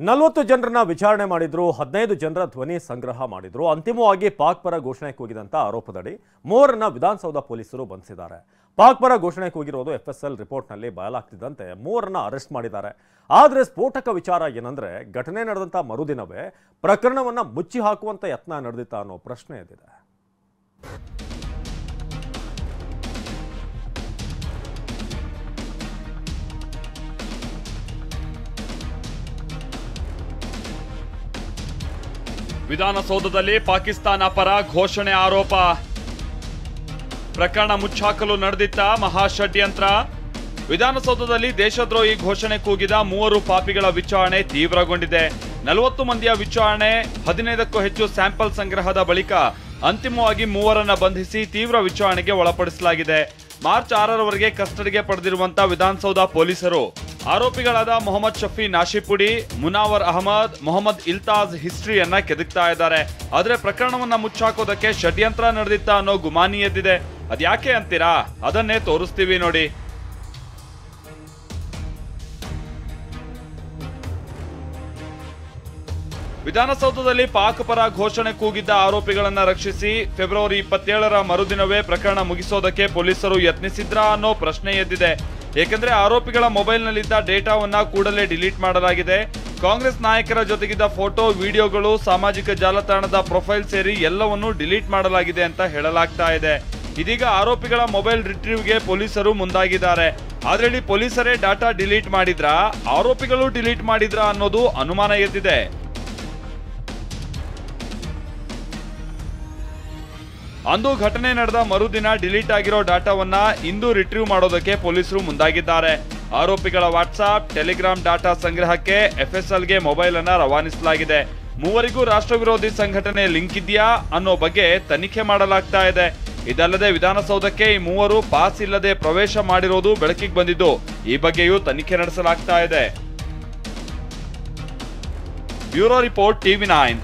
40 ಜನರನ್ನ ವಿಚಾರಣೆ ಮಾಡಿದ್ರು, 15 ಜನರ ಧ್ವನಿ ಸಂಗ್ರಹ ಮಾಡಿದ್ರು. ಅಂತಿಮವಾಗಿ ಪಾಕ್ ಪರ ಘೋಷಣೆ ಕೂಗಿದಂತ ಆರೋಪದಡಿ ಮೂವರನ್ನ ವಿಧಾನಸೌಧ ಪೊಲೀಸರು ಬಂಧಿಸಿದ್ದಾರೆ. ಪಾಕ್ ಪರ ಘೋಷಣೆ ಕೂಗಿರೋದು FSL ರಿಪೋರ್ಟ್ನಲ್ಲಿ ಬಯಲಾಗ್ತಿದ್ದಂತೆ ಮೂವರನ್ನ ಅರೆಸ್ಟ್ ಮಾಡಿದ್ದಾರೆ. ಆದರೆ ಸ್ಫೋಟಕ ವಿಚಾರ ಏನಂದ್ರೆ, ಘಟನೆ ನಡೆದಂತ ಮರುದಿನವೇ ಪ್ರಕರಣವನ್ನ ಮುಚ್ಚಿ ಹಾಕುವಂತ ಯತ್ನ ನಡೆದಿತ್ತ ಅನ್ನೋ ಪ್ರಶ್ನೆ ಎದ್ದಿದೆ. ವಿಧಾನಸೌಧದಲ್ಲಿ ಪಾಕಿಸ್ತಾನ ಪರ ಘೋಷಣೆ ಆರೋಪ. ಪ್ರಕರಣ ಮುಚ್ಚಾಕಲು ನಡೆದಿದ್ದ ಮಹಾ ಷಡ್ಯಂತ್ರ. ವಿಧಾನಸೌಧದಲ್ಲಿ ದೇಶದ್ರೋಹಿ ಘೋಷಣೆ ಕೂಗಿದ ಮೂವರು ಪಾಪಿಗಳ ವಿಚಾರಣೆ ತೀವ್ರಗೊಂಡಿದೆ. 40 ಮಂದಿಯ ವಿಚಾರಣೆ, 15ಕ್ಕೂ ಹೆಚ್ಚು ಸ್ಯಾಂಪಲ್ ಸಂಗ್ರಹದ ಬಳಿಕ ಅಂತಿಮವಾಗಿ ಮೂವರನ್ನ ಬಂಧಿಸಿ ತೀವ್ರ ವಿಚಾರಣೆಗೆ ಒಳಪಡಿಸಲಾಗಿದೆ. ಮಾರ್ಚ್ 6ರವರೆಗೆ ಕಸ್ಟಡಿಗೆ ಪಡೆದಿರುವಂತಹ ವಿಧಾನಸೌಧ ಪೊಲೀಸರು ಆರೋಪಿಗಳಾದ ಮೊಹಮ್ಮದ್ ಶಫಿ ನಾಶಿಪುಡಿ, ಮುನಾವರ್ ಅಹಮದ್, ಮೊಹಮ್ಮದ್ ಇಲ್ತಾಜ್ ಹಿಸ್ಟ್ರಿಯನ್ನ ಕೆದಕ್ತಾ ಇದ್ದಾರೆ. ಆದ್ರೆ ಪ್ರಕರಣವನ್ನ ಮುಚ್ಚಾಕೋದಕ್ಕೆ ಷಡ್ಯಂತ್ರ ನಡೆದಿತ್ತ ಅನ್ನೋ ಗುಮಾನಿ ಎದ್ದಿದೆ. ಅದ್ಯಾಕೆ ಅಂತೀರಾ? ಅದನ್ನೇ ತೋರಿಸ್ತೀವಿ ನೋಡಿ. ವಿಧಾನಸೌಧದಲ್ಲಿ ಪಾಕ್ ಪರ ಘೋಷಣೆ ಕೂಗಿದ್ದ ಆರೋಪಿಗಳನ್ನ ರಕ್ಷಿಸಿ ಫೆಬ್ರವರಿ 27ರ ಮರುದಿನವೇ ಪ್ರಕರಣ ಮುಗಿಸೋದಕ್ಕೆ ಪೊಲೀಸರು ಯತ್ನಿಸಿದ್ರಾ ಅನ್ನೋ ಪ್ರಶ್ನೆ ಎದ್ದಿದೆ. ಏಕೆಂದ್ರೆ ಆರೋಪಿಗಳ ಮೊಬೈಲ್ನಲ್ಲಿದ್ದ ಡೇಟಾವನ್ನ ಕೂಡಲೇ ಡಿಲೀಟ್ ಮಾಡಲಾಗಿದೆ. ಕಾಂಗ್ರೆಸ್ ನಾಯಕರ ಜೊತೆಗಿದ್ದ ಫೋಟೋ, ವಿಡಿಯೋಗಳು, ಸಾಮಾಜಿಕ ಜಾಲತಾಣದ ಪ್ರೊಫೈಲ್ ಸೇರಿ ಎಲ್ಲವನ್ನೂ ಡಿಲೀಟ್ ಮಾಡಲಾಗಿದೆ ಅಂತ ಹೇಳಲಾಗ್ತಾ ಇದೆ. ಇದೀಗ ಆರೋಪಿಗಳ ಮೊಬೈಲ್ ರಿಟ್ರೀವ್ಗೆ ಪೊಲೀಸರು ಮುಂದಾಗಿದ್ದಾರೆ. ಆದ್ರೆ ಪೊಲೀಸರೇ ಡಾಟಾ ಡಿಲೀಟ್ ಮಾಡಿದ್ರಾ, ಆರೋಪಿಗಳು ಡಿಲೀಟ್ ಮಾಡಿದ್ರಾ ಅನ್ನೋದು ಅನುಮಾನ ಎದ್ದಿದೆ. ಅಂದು ಘಟನೆ ನಡೆದ ಮರುದಿನ ಡಿಲೀಟ್ ಆಗಿರೋ ಡಾಟಾವನ್ನ ಇಂದು ರಿಟ್ರೀವ್ ಮಾಡೋದಕ್ಕೆ ಪೊಲೀಸರು ಮುಂದಾಗಿದ್ದಾರೆ. ಆರೋಪಿಗಳ ವಾಟ್ಸ್ಆಪ್, ಟೆಲಿಗ್ರಾಮ್ ಡಾಟಾ ಸಂಗ್ರಹಕ್ಕೆ FSLಗೆ ಮೊಬೈಲ್ ಅನ್ನ ರವಾನಿಸಲಾಗಿದೆ. ಮೂವರಿಗೂ ರಾಷ್ಟ್ರ ವಿರೋಧಿ ಸಂಘಟನೆ ಲಿಂಕ್ ಇದೆಯಾ ಅನ್ನೋ ಬಗ್ಗೆ ತನಿಖೆ ಮಾಡಲಾಗ್ತಾ ಇದೆ. ಇದಲ್ಲದೆ ವಿಧಾನಸೌಧಕ್ಕೆ ಈ ಮೂವರು ಪಾಸ್ ಇಲ್ಲದೆ ಪ್ರವೇಶ ಮಾಡಿರೋದು ಬೆಳಕಿಗೆ ಬಂದಿದ್ದು, ಈ ಬಗ್ಗೆಯೂ ತನಿಖೆ ನಡೆಸಲಾಗ್ತಾ ಇದೆ. Bureau report TV9.